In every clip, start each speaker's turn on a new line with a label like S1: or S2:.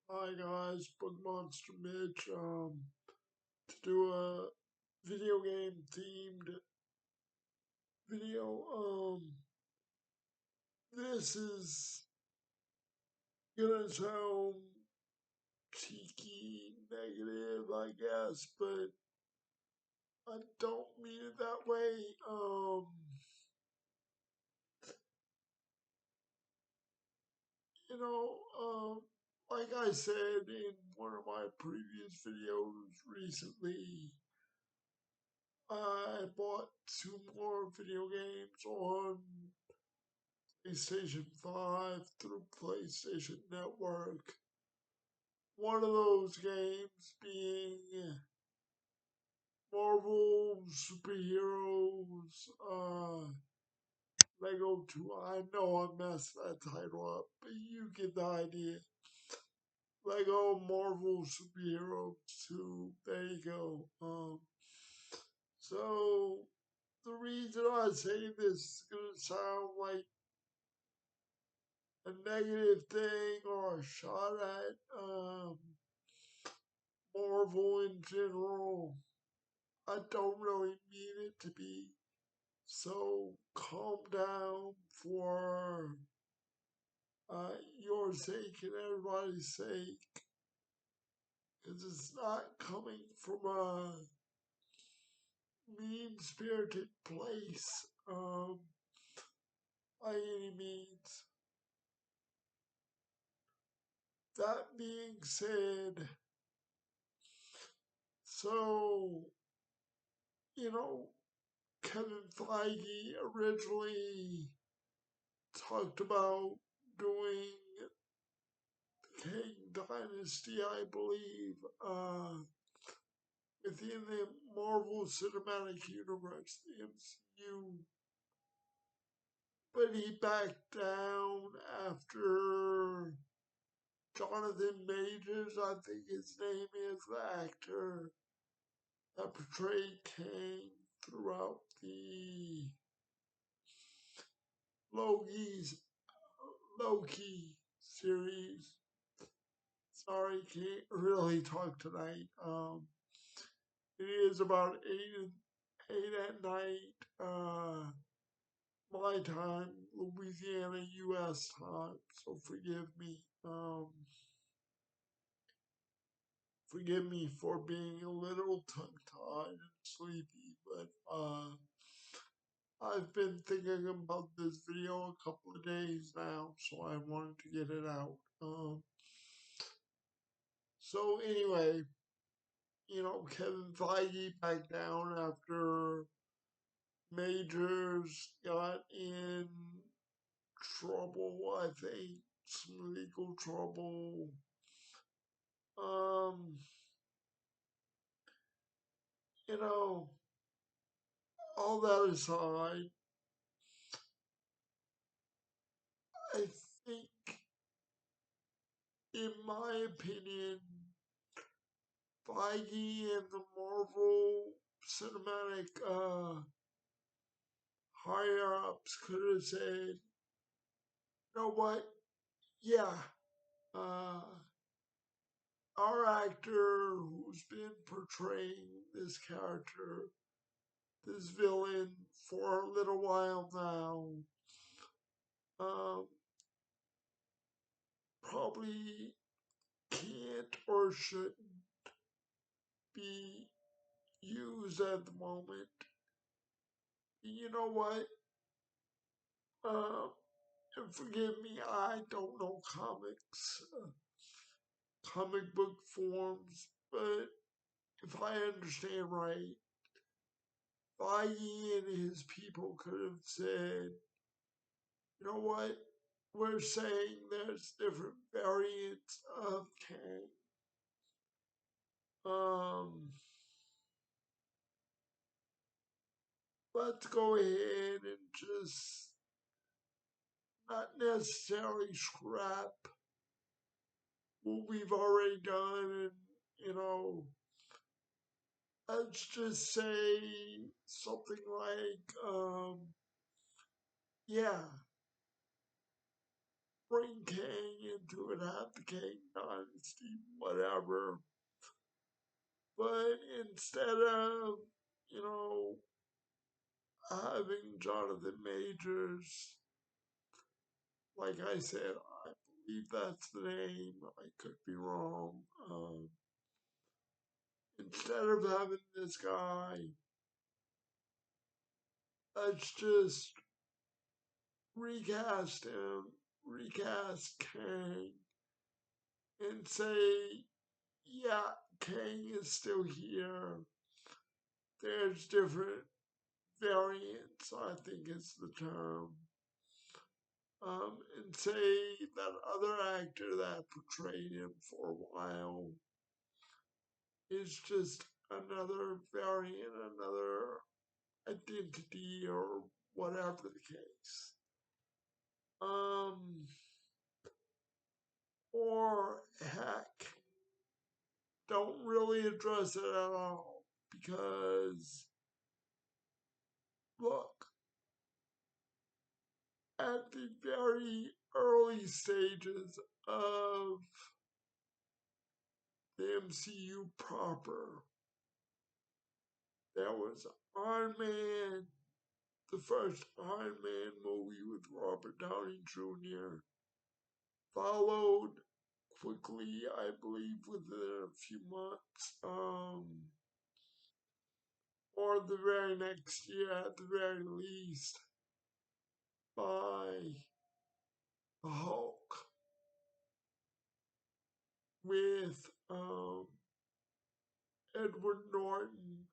S1: Hi guys, Book Monster Mitch. To do a video game themed video. This is gonna sound cheeky, negative, I guess, but I don't mean it that way. You know, like I said in one of my previous videos recently, I bought two more video games on PlayStation 5 through PlayStation Network. One of those games being Marvel Superheroes Lego 2. I know I messed that title up, but you get the idea. Lego Marvel Superheroes 2. There you go. So the reason I say this is gonna sound like a negative thing or a shot at Marvel in general. I don't really mean it to be. So calm down for your sake and everybody's sake. Because it's not coming from a mean spirited place by any means. That being said, so, you know, Kevin Feige originally talked about doing Kang Dynasty, I believe, within the Marvel Cinematic Universe, the MCU. But he backed down after Jonathan Majors, I think his name is, the actor that portrayed Kang throughout the Loki's Loki series. Sorry, can't really talk tonight. It is about eight at night, my time, Louisiana, U.S. time. So forgive me for being a little tongue-tied and sleepy, but I've been thinking about this video a couple of days now, so I wanted to get it out. So anyway, Kevin Feige back down after Majors got in trouble, I think, some legal trouble. Um, you know, all that aside, I think, in my opinion, Feige and the Marvel cinematic higher ups could have said, you know what? Yeah, uh, our actor who's been portraying this character, this villain, for a little while now, um, probably can't or shouldn't be used at the moment. You know what? Um, and forgive me, I don't know comic book forms, but if I understand right, Feige and his people could have said, you know what? We're saying there's different variants of Kang. Um, let's go ahead and just not necessarily scrap what we've already done and, you know, let's just say something like, yeah, bring Kang into it, have the Kang Dynasty, whatever. But instead of, you know, having Jonathan Majors, like I said, I believe that's the name, I could be wrong. Instead of having this guy, let's just recast him, recast Kang, and say, yeah, Kang is still here. There's different variants, I think is the term. And say that other actor that portrayed him for a while is just another variant, another identity, or whatever the case. Or heck, don't really address it at all because, look, at the very early stages of the MCU proper, there was Iron Man, the first Iron Man movie with Robert Downey Jr., followed quickly, I believe, within a few months, or the very next year at the very least, by the Hulk with Edward Norton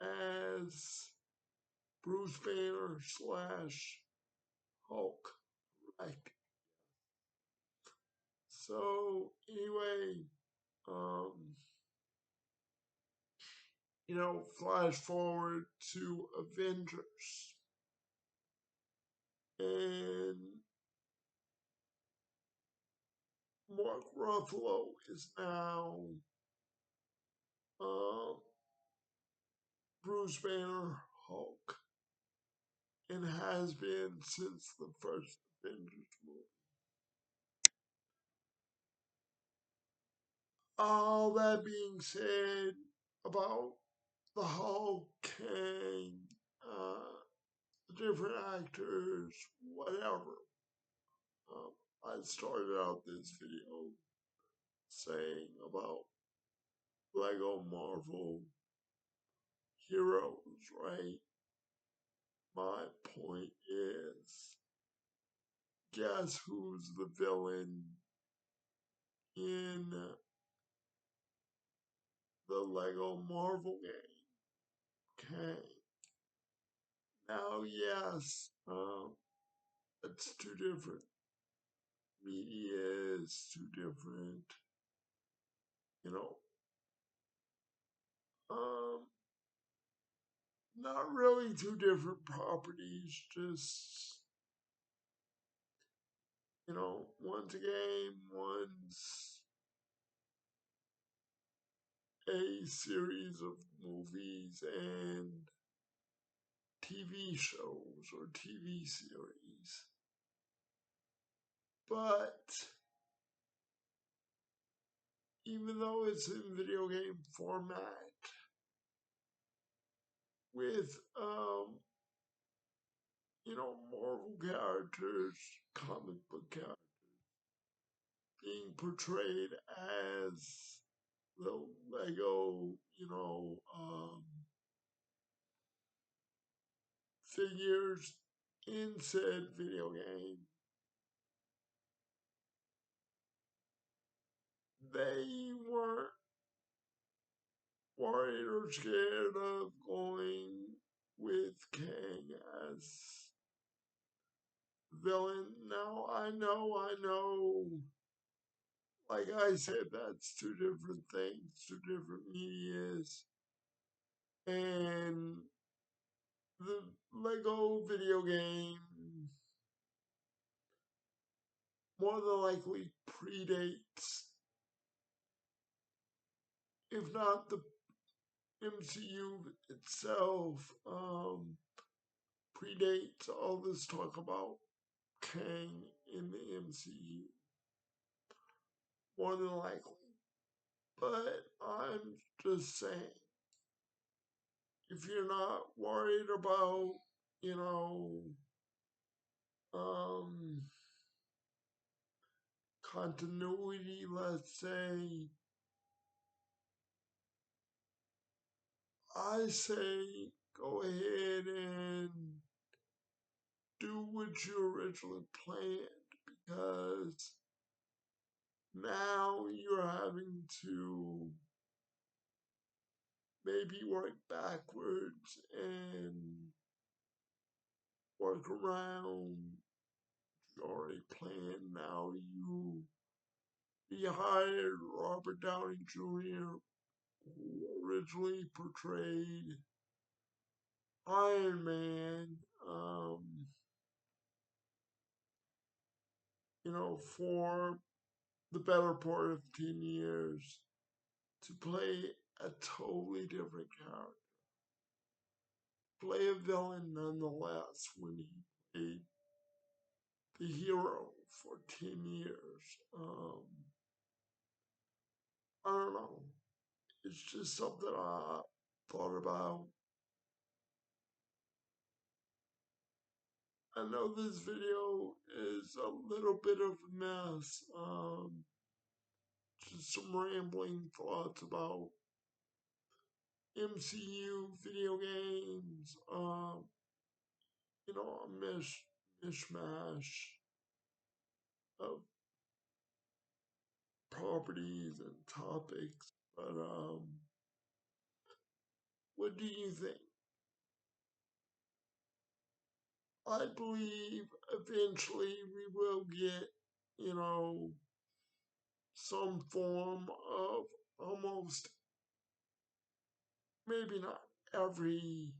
S1: as Bruce Banner slash Hulk. Right. So anyway, um, flash forward to Avengers. And Mark Ruffalo is now um, Bruce Banner Hulk and has been since the first Avengers movie. All that being said about the Hulk, Kang, the different actors, whatever. I started out this video saying about Lego Marvel heroes, right? My point is, guess who's the villain in the Lego Marvel game? Kang. Now, yes, it's two different media, is two different, you know, um, not really two different properties, just, one's a game, one's a series of movies and TV shows or TV series. But even though it's in video game format with, Marvel characters, comic book characters being portrayed as the Lego, figures in said video game, they weren't worried or scared of going with Kang as villain. Now, I know, like I said, that's two different things, two different medias. And the Lego video game more than likely predates, if not the MCU itself, predates all this talk about Kang in the MCU. more than likely. But I'm just saying, if you're not worried about, you know, um, continuity, let's say, I say go ahead and do what you originally planned because now you're having to maybe work backwards and work around your already planned. Now you hired Robert Downey Jr., who originally portrayed Iron Man, for the better part of 10 years to play a totally different character. Play a villain nonetheless when he played the hero for 10 years. I don't know. It's just something I thought about. I know this video is a little bit of a mess. Just some rambling thoughts about MCU video games. A mishmash of properties and topics. But what do you think? I believe eventually we will get, you know, some form of almost, maybe not every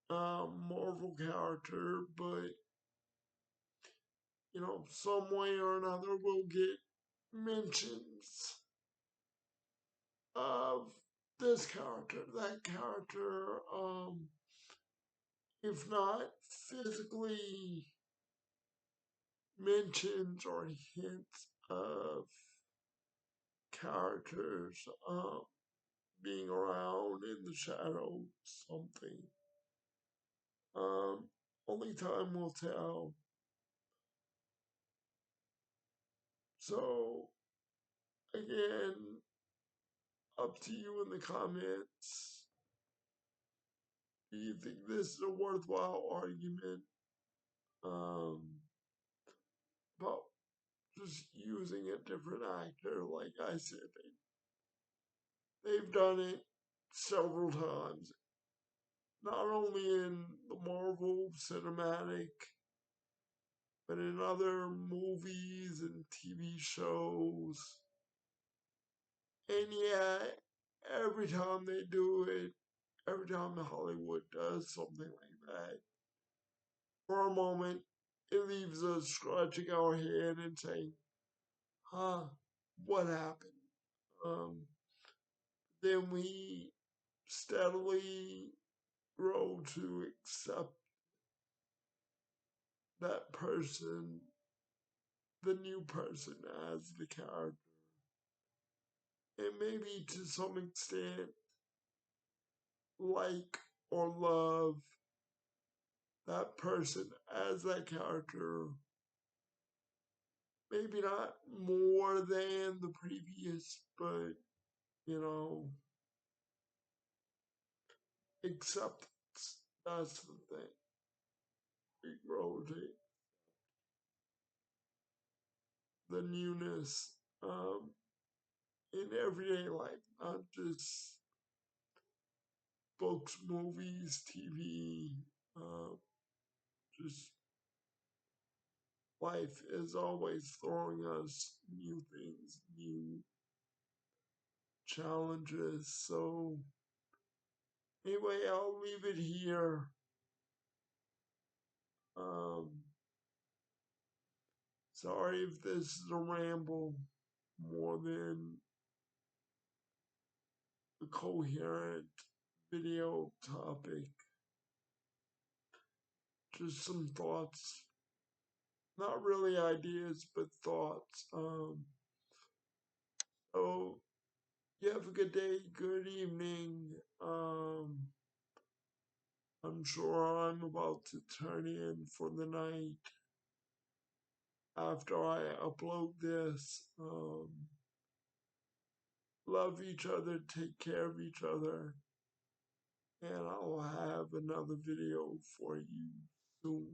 S1: Marvel character, but some way or another we'll get mentions of this character, that character, if not physically mentions or hints of characters being around in the shadows, something. Um, Only time will tell. So, again, up to you in the comments. Do you think this is a worthwhile argument um, about just using a different actor? Like I said, they've done it several times, not only in the Marvel cinematic, but in other movies and TV shows. And yet, every time they do it, every time Hollywood does something like that, for a moment, it leaves us scratching our head and saying, huh, what happened? Um, then we steadily grow to accept that person, the new person, as the character. And maybe to some extent, like or love that person as that character. Maybe not more than the previous, but, you know, acceptance. That's the thing. We grow to the newness in everyday life, not just books, movies, TV. Just life is always throwing us new things, new challenges. So, anyway, I'll leave it here. Um, Sorry if this is a ramble more than a coherent video topic. Just some thoughts. Not really ideas, but thoughts. have a good day, good evening. I'm sure I'm about to turn in for the night after I upload this. Love each other, take care of each other, and I'll have another video for you soon.